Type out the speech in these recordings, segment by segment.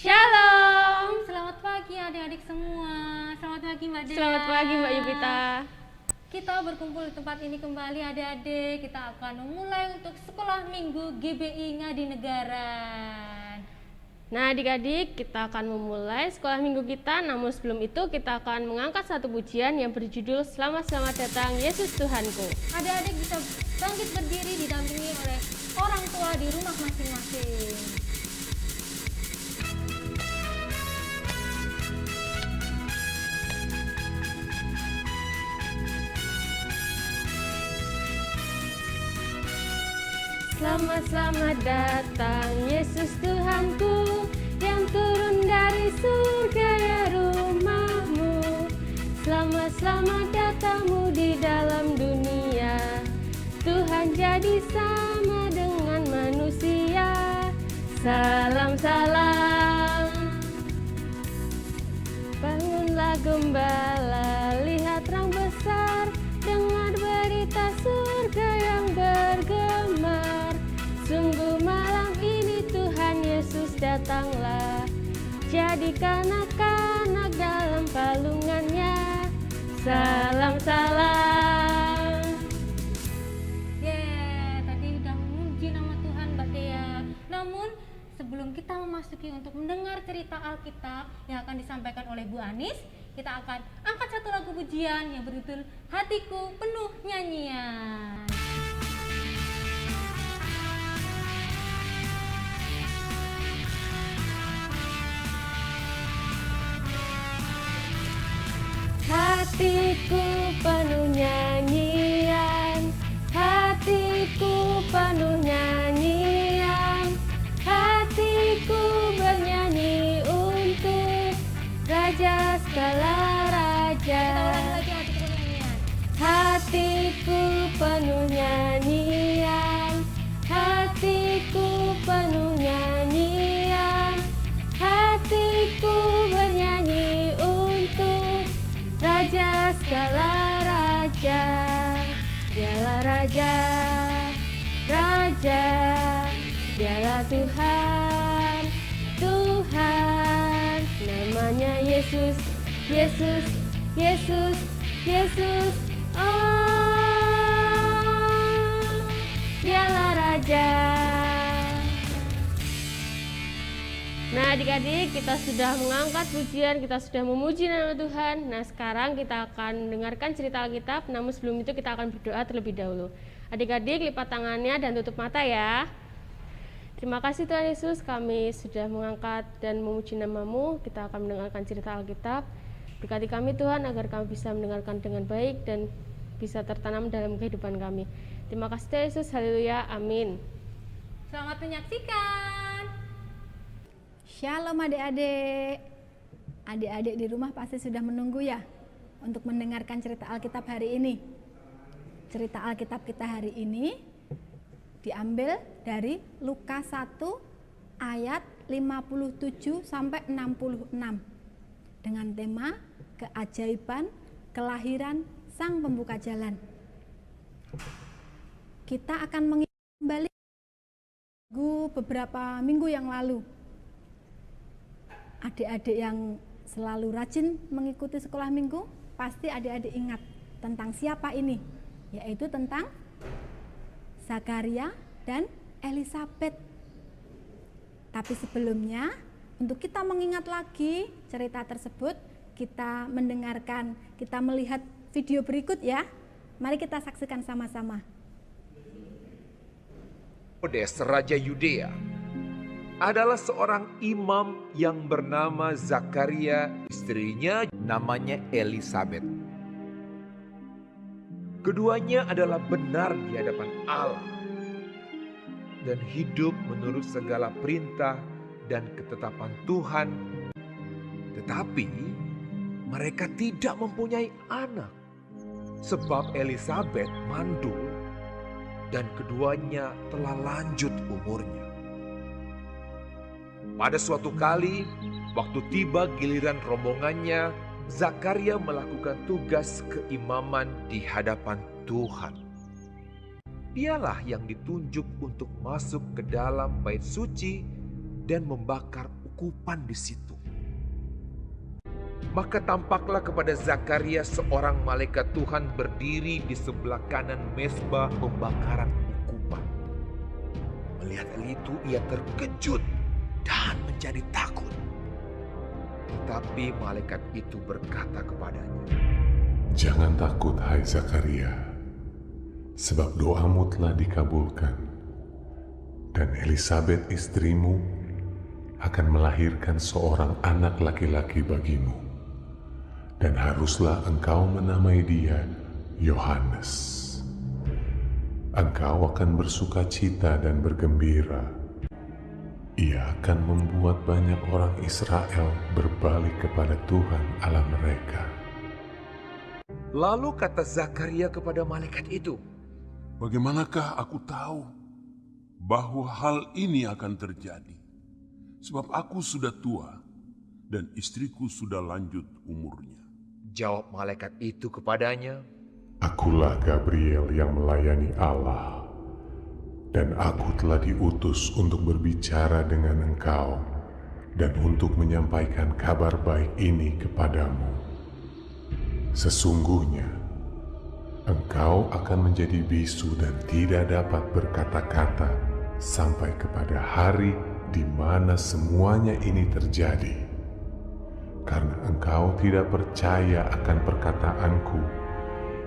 Shalom. Selamat pagi adik-adik semua. Selamat pagi Mbak Dea. Selamat pagi Mbak Yupita. Kita berkumpul di tempat ini kembali adik-adik. Kita akan memulai untuk sekolah minggu GBI Ngadi Negaran. Nah adik-adik, kita akan memulai sekolah minggu kita. Namun sebelum itu kita akan mengangkat satu pujian yang berjudul Selamat datang Yesus Tuhanku. Adik-adik bisa bangkit berdiri didampingi oleh orang tua di rumah masing-masing. Selamat datang Yesus Tuhanku, yang turun dari surga ya rumahmu. Selamat datangmu di dalam dunia. Tuhan jadi sama dengan manusia. Salam. Bangunlah gembala, lihat terang besar, dengar berita surga yang bergema. Sungguh malam ini Tuhan Yesus datanglah, jadikan anak-anak dalam palungannya. Salam. Tadi udah memuji nama Tuhan Mbak Dea. Namun sebelum kita memasuki untuk mendengar cerita Alkitab yang akan disampaikan oleh Bu Anis, kita akan angkat satu lagu pujian yang berjudul Hatiku Penuh Nyanyian. Hatiku penuh nyanyian, hatiku penuh nyanyian, hatiku bernyanyi untuk Raja segala raja. Hatiku penuh nyanyian, hatiku penuh nyanyian, hatiku bernyanyi untuk Raja segala raja. Dialah Raja, dialah Tuhan, namanya Yesus. Oh, dialah Raja. Nah adik-adik, kita sudah mengangkat pujian, kita sudah memuji nama Tuhan. Nah sekarang kita akan mendengarkan cerita Alkitab, namun sebelum itu kita akan berdoa terlebih dahulu. Adik-adik lipat tangannya dan tutup mata ya. Terima kasih Tuhan Yesus, kami sudah mengangkat dan memuji nama-Mu. Kita akan mendengarkan cerita Alkitab. Berkati kami Tuhan agar kami bisa mendengarkan dengan baik dan bisa tertanam dalam kehidupan kami. Terima kasih Tuhan Yesus, haleluya, amin. Selamat menyaksikan. Shalom adik-adik. Adik-adik di rumah pasti sudah menunggu ya untuk mendengarkan cerita Alkitab hari ini. Cerita Alkitab kita hari ini diambil dari Lukas 1 ayat 57 sampai 66 dengan tema keajaiban kelahiran Sang Pembuka Jalan. Kita akan mengingat kembali beberapa minggu yang lalu. Adik-adik yang selalu rajin mengikuti sekolah minggu, pasti adik-adik ingat tentang siapa ini, yaitu tentang Zakaria dan Elisabet. Tapi sebelumnya, untuk kita mengingat lagi cerita tersebut, kita melihat video berikut ya. Mari kita saksikan sama-sama. Herodes, Raja Yudea, adalah seorang imam yang bernama Zakaria, istrinya namanya Elisabet. Keduanya adalah benar di hadapan Allah dan hidup menurut segala perintah dan ketetapan Tuhan. Tetapi mereka tidak mempunyai anak sebab Elisabet mandul dan keduanya telah lanjut umurnya. Pada suatu kali, waktu tiba giliran rombongannya, Zakaria melakukan tugas keimaman di hadapan Tuhan. Dialah yang ditunjuk untuk masuk ke dalam bait suci dan membakar ukupan di situ. Maka tampaklah kepada Zakaria seorang malaikat Tuhan berdiri di sebelah kanan mezbah pembakaran ukupan. Melihat hal itu ia terkejut dan menjadi takut. Tetapi malaikat itu berkata kepadanya, "Jangan takut, hai Zakaria, sebab doamu telah dikabulkan, dan Elisabet istrimu akan melahirkan seorang anak laki-laki bagimu. Dan haruslah engkau menamai dia Yohanes. Engkau akan bersuka cita dan bergembira. Ia akan membuat banyak orang Israel berbalik kepada Tuhan Allah mereka." Lalu kata Zakaria kepada malaikat itu, Bagaimanakah aku tahu bahwa hal ini akan terjadi? Sebab aku sudah tua dan istriku sudah lanjut umurnya. Jawab malaikat itu kepadanya, "Akulah Gabriel yang melayani Allah, dan aku telah diutus untuk berbicara dengan engkau dan untuk menyampaikan kabar baik ini kepadamu. Sesungguhnya, engkau akan menjadi bisu dan tidak dapat berkata-kata sampai kepada hari di mana semuanya ini terjadi, karena engkau tidak percaya akan perkataanku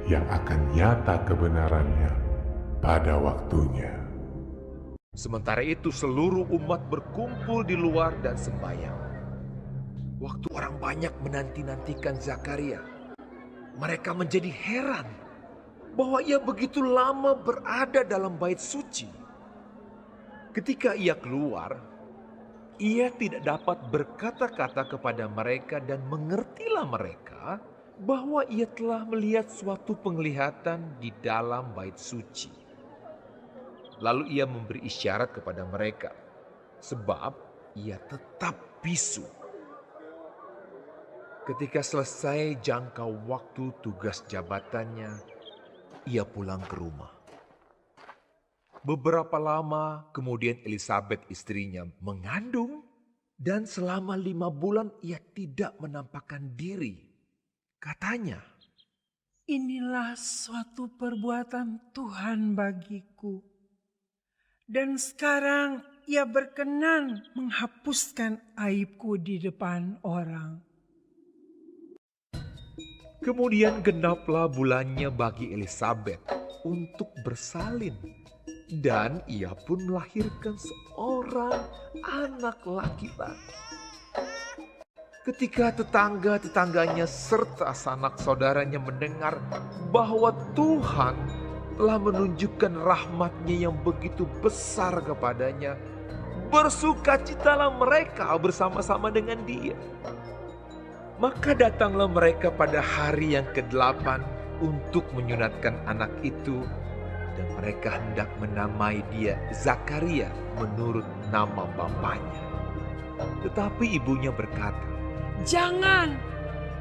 yang akan nyata kebenarannya pada waktunya." Sementara itu seluruh umat berkumpul di luar dan sembahyang. Waktu orang banyak menanti-nantikan Zakaria, mereka menjadi heran bahwa ia begitu lama berada dalam bait suci. Ketika ia keluar, ia tidak dapat berkata-kata kepada mereka dan mengertilah mereka bahwa ia telah melihat suatu penglihatan di dalam bait suci. Lalu ia memberi isyarat kepada mereka, sebab ia tetap bisu. Ketika selesai jangka waktu tugas jabatannya, ia pulang ke rumah. Beberapa lama kemudian Elisabet istrinya mengandung, dan selama 5 bulan ia tidak menampakkan diri. Katanya, "Inilah suatu perbuatan Tuhan bagiku. Dan sekarang ia berkenan menghapuskan aibku di depan orang." Kemudian genaplah bulannya bagi Elisabet untuk bersalin, dan ia pun melahirkan seorang anak laki-laki. Ketika tetangga-tetangganya serta sanak saudaranya mendengar bahwa Tuhan telah menunjukkan rahmat-Nya yang begitu besar kepadanya, bersukacitalah mereka bersama-sama dengan dia. Maka datanglah mereka pada hari yang ke-8 untuk menyunatkan anak itu, dan mereka hendak menamai dia Zakaria menurut nama bapaknya. Tetapi ibunya berkata, "Jangan,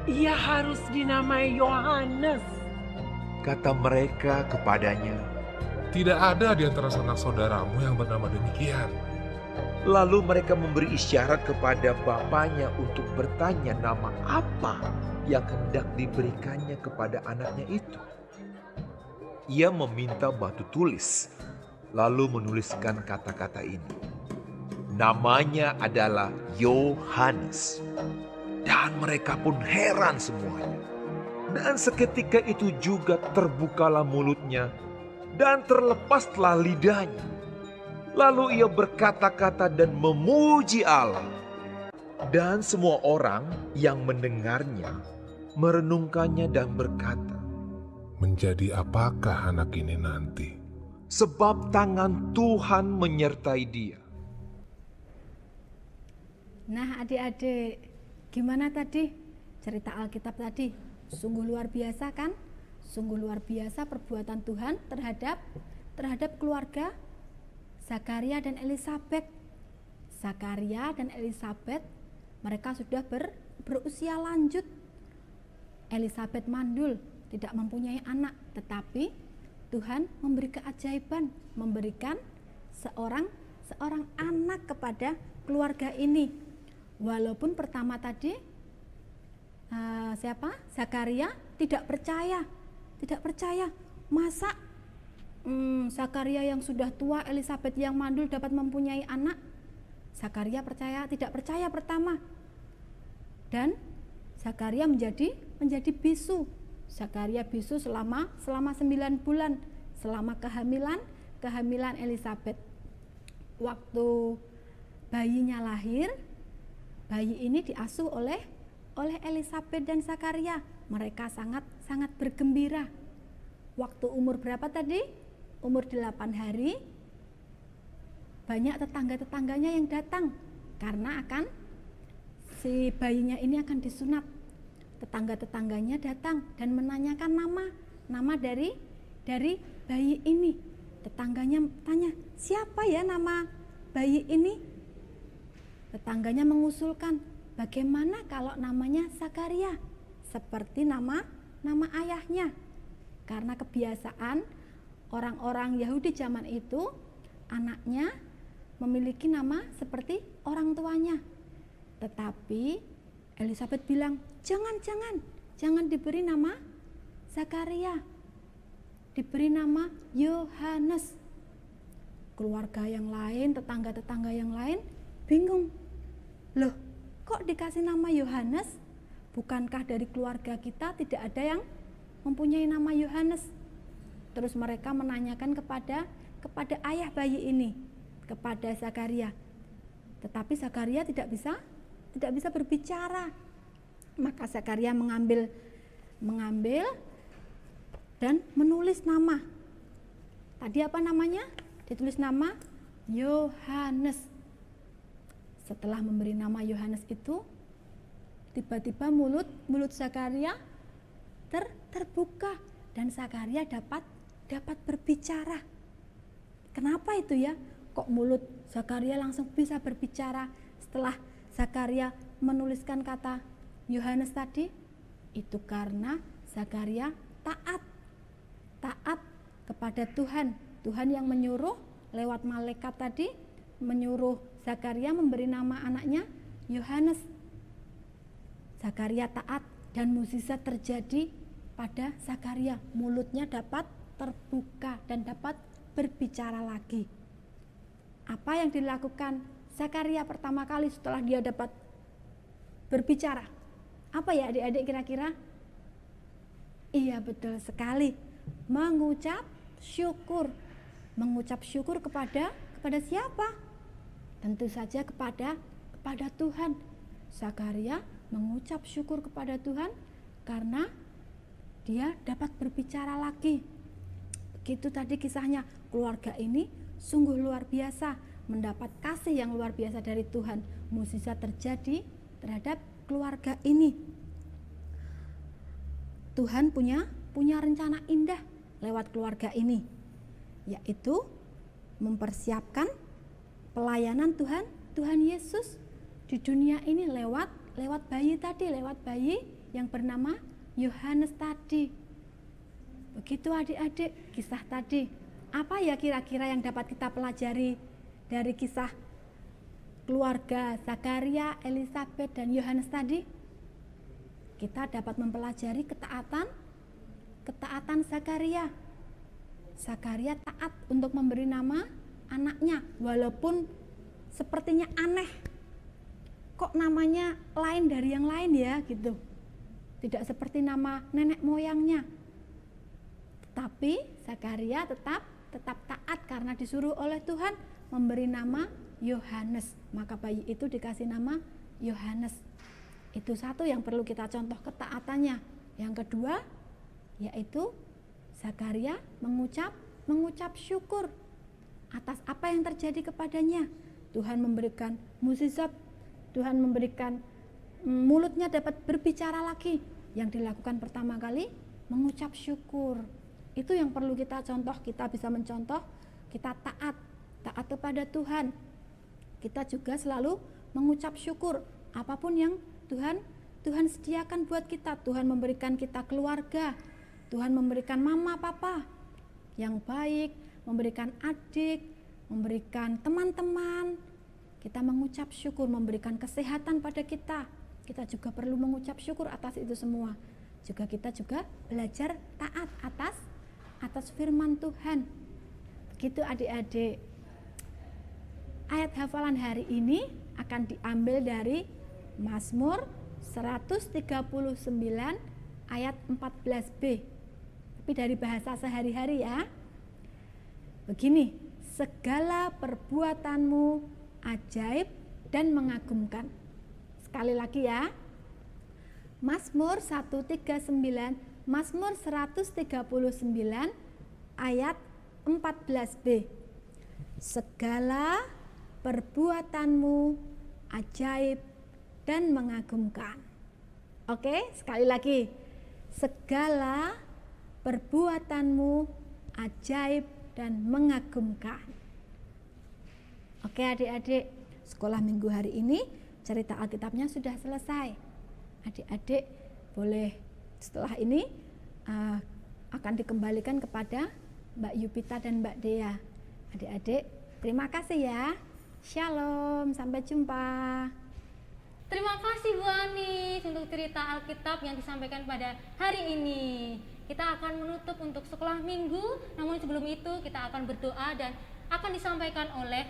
ia harus dinamai Yohanes." Kata mereka kepadanya, Tidak ada di antara sanak saudaramu yang bernama demikian. lalu mereka memberi isyarat kepada bapaknya untuk bertanya nama apa yang hendak diberikannya kepada anaknya itu. Ia meminta batu tulis, lalu menuliskan kata-kata ini. Namanya adalah Yohanes. Dan mereka pun heran semuanya. Dan seketika itu juga terbukalah mulutnya dan terlepaslah lidahnya. Lalu ia berkata-kata dan memuji Allah. Dan semua orang yang mendengarnya merenungkannya dan berkata, Menjadi apakah anak ini nanti? sebab tangan Tuhan menyertai dia. Nah adik-adik, gimana tadi cerita Alkitab tadi? Sungguh luar biasa kan? Sungguh luar biasa perbuatan Tuhan terhadap keluarga Zakaria dan Elisabet. Zakaria dan Elisabet mereka sudah berusia lanjut. Elisabet mandul, tidak mempunyai anak, tetapi Tuhan memberi keajaiban, memberikan seorang anak kepada keluarga ini. Walaupun pertama tadi Zakaria tidak percaya. Masa Zakaria yang sudah tua, Elisabet yang mandul dapat mempunyai anak? Zakaria tidak percaya pertama. Dan Zakaria menjadi bisu. Zakaria bisu selama 9 bulan, selama kehamilan Elisabet. Waktu bayinya lahir, bayi ini diasuh oleh Elisabet dan Zakaria. Mereka sangat bergembira. Waktu umur berapa tadi? Umur 8 hari, banyak tetangga-tetangganya yang datang karena si bayinya ini akan disunat. Tetangga-tetangganya datang dan menanyakan nama dari bayi ini. Tetangganya tanya, siapa ya nama bayi ini? Tetangganya mengusulkan, bagaimana kalau namanya Zakaria, seperti nama ayahnya. Karena kebiasaan orang-orang Yahudi zaman itu, anaknya memiliki nama seperti orang tuanya. Tetapi Elisabet bilang, jangan diberi nama Zakaria, diberi nama Yohanes. Keluarga yang lain, tetangga-tetangga yang lain bingung. Loh, kok dikasih nama Yohanes? Bukankah dari keluarga kita tidak ada yang mempunyai nama Yohanes? Terus mereka menanyakan kepada ayah bayi ini, kepada Zakaria. Tetapi Zakaria tidak bisa berbicara. Maka Zakaria mengambil dan menulis nama. Tadi apa namanya? Ditulis nama Yohanes. Setelah memberi nama Yohanes itu, tiba-tiba mulut Zakaria terbuka dan Zakaria dapat berbicara. Kenapa itu ya? Kok mulut Zakaria langsung bisa berbicara setelah Zakaria menuliskan kata Yohanes tadi? Itu karena Zakaria taat kepada Tuhan yang menyuruh lewat malaikat tadi, menyuruh Zakaria memberi nama anaknya Yohanes. Zakaria taat dan mukjizat terjadi pada Zakaria. Mulutnya dapat terbuka dan dapat berbicara lagi. Apa yang dilakukan Zakaria pertama kali setelah dia dapat berbicara? Apa ya adik-adik kira-kira? Iya, betul sekali. Mengucap syukur. Mengucap syukur kepada siapa? Tentu saja kepada Tuhan. Zakaria mengucap syukur kepada Tuhan karena dia dapat berbicara lagi. Begitu tadi kisahnya, keluarga ini sungguh luar biasa, mendapat kasih yang luar biasa dari Tuhan. Mukjizat terjadi terhadap keluarga ini. Tuhan punya rencana indah lewat keluarga ini, yaitu mempersiapkan pelayanan Tuhan Yesus di dunia ini lewat bayi tadi, lewat bayi yang bernama Yohanes tadi. Begitu adik-adik kisah tadi. Apa ya kira-kira yang dapat kita pelajari dari kisah keluarga Zakaria, Elisabet, dan Yohanes tadi? Kita dapat mempelajari ketaatan Zakaria. Zakaria taat untuk memberi nama anaknya, walaupun sepertinya aneh. Kok namanya lain dari yang lain ya gitu. Tidak seperti nama nenek moyangnya. Tapi Zakaria tetap taat karena disuruh oleh Tuhan memberi nama Yohanes. Maka bayi itu dikasih nama Yohanes. Itu satu yang perlu kita contoh ketaatannya. Yang kedua yaitu Zakaria mengucap syukur atas apa yang terjadi kepadanya. Tuhan memberikan mukjizat, Tuhan memberikan mulutnya dapat berbicara lagi. Yang dilakukan pertama kali mengucap syukur. Itu yang perlu kita contoh. Kita bisa mencontoh, kita taat kepada Tuhan. Kita juga selalu mengucap syukur apapun yang Tuhan sediakan buat kita. Tuhan memberikan kita keluarga, Tuhan memberikan mama papa yang baik, memberikan adik, memberikan teman-teman, kita mengucap syukur, memberikan kesehatan pada kita. Kita juga perlu mengucap syukur atas itu semua. Juga kita juga belajar taat atas firman Tuhan. Begitu adik-adik. Ayat hafalan hari ini akan diambil dari Mazmur 139 ayat 14b. Tapi dari bahasa sehari-hari ya. Begini, segala perbuatanmu ajaib dan mengagumkan. Sekali lagi ya. Mazmur 139, Mazmur 139 ayat 14b. Segala perbuatanmu ajaib dan mengagumkan. Oke, sekali lagi. Segala perbuatanmu ajaib dan mengagumkan. Oke adik-adik, sekolah minggu hari ini cerita Alkitabnya sudah selesai. Adik-adik boleh setelah ini akan dikembalikan kepada Mbak Yupita dan Mbak Dea. Adik-adik, terima kasih ya. Shalom, sampai jumpa. Terima kasih Bu Anis untuk cerita Alkitab yang disampaikan pada hari ini. Kita akan menutup untuk sekolah minggu, namun sebelum itu kita akan berdoa dan akan disampaikan oleh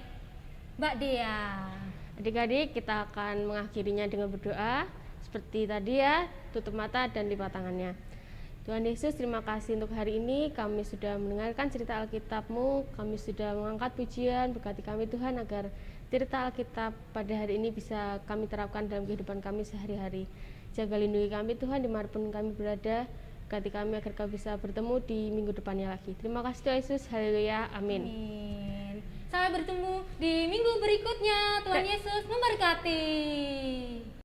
Mbak Dea. Adik-adik, kita akan mengakhirinya dengan berdoa seperti tadi ya, tutup mata dan lipat tangannya. Tuhan Yesus, terima kasih untuk hari ini. Kami sudah mendengarkan cerita Alkitab-Mu, kami sudah mengangkat pujian, berkati kami Tuhan agar cerita Alkitab pada hari ini bisa kami terapkan dalam kehidupan kami sehari-hari. Jaga lindungi kami Tuhan dimanapun kami berada, berkati kami agar kami bisa bertemu di minggu depannya lagi. Terima kasih Tuhan Yesus, haleluya, amin. Amin. Sampai bertemu di minggu berikutnya. Tuhan Yesus memberkati.